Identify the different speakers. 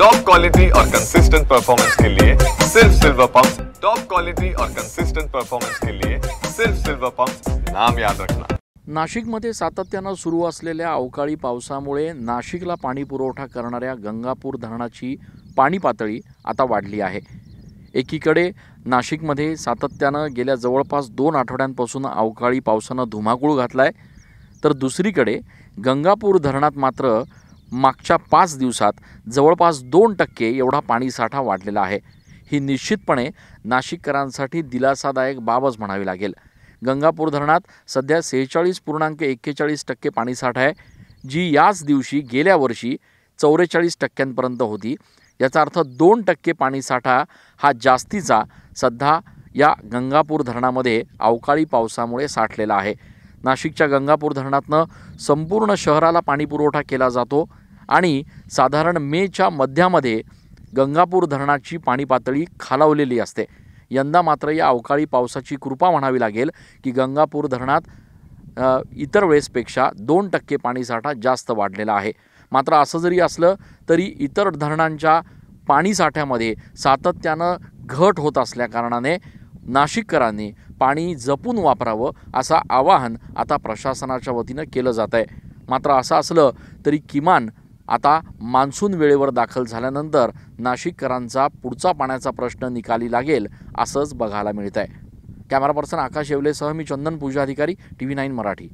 Speaker 1: Top quality और consistent performance के लिए सिर्फ सिल्वर पंप्स। टॉप क्वालिटी और कंसिस्टेंट परफॉर्मेंस के लिए सिर्फ सिल्वर पंप्स, नाम याद रखना।
Speaker 2: नाशिकमध्ये सातत्यानं सुरू असलेल्या अवकाळी पावसामुळे नाशिकला पाणी पुरवठा करणाऱ्या गंगापूर धरणाची पाणी पातळी आता वाढली आहे। एकीकडे नाशिकमध्ये सातत्यानं गेल्या जवळपास 2 आठवड्यांपासून अवकाळी पावसानं धुमाकूळ घातलाय, तर दुसरीकडे गंगापूर धरणात मात्र मागच्या 5 दिवसात जवळपास 2% एवढा पाणीसाठा वाढलेला आहे। ही निश्चितपणे नाशिककरांसाठी दिलासादायक बाबच म्हणावी लागेल। गंगापूर धरणात सध्या 46.41% पाणीसाठा आहे, जी याच दिवशी गेल्या वर्षी 44% होती। याचा अर्थ 2% पाणीसाठा हा जास्तीचा सध्या या गंगापूर धरणामध्ये अवकाळी पावसामुळे साठलेला आहे। नाशिकच्या गंगापूर धरणातनं संपूर्ण शहराला पाणी पुरवठा केला जातो आणि साधारण मेच्या मध्यामध्ये गंगापूर धरणाची पाणी पातळी खालावलेली असते। यंदा मात्र या अवकाळी पावसाची कृपा म्हणावी लागेल की गंगापूर धरणात इतर वेळेसपेक्षा 2% पाणीसाठा जास्त वाढलेला आहे। मात्र असं जरी असलं तरी इतर धरणांच्या पाणीसाठ्यामध्ये सातत्यानं घट होत असल्याकारणाने नाशिककरांनी पाणी जपून वापरावं असं आवाहन आता प्रशासनाच्या वतीनं केलं जात आहे। मात्र असं असलं तरी किमान आता मान्सून वेळेवर दाखल झाल्यानंतर नाशिककरांचा पुढचा पाण्याचा प्रश्न निकाली लागेल असंच बघायला मिळत आहे। कॅमेरा पर्सन आकाश येवलेसह मी चंदन पूजा अधिकारी, TV9 मराठी।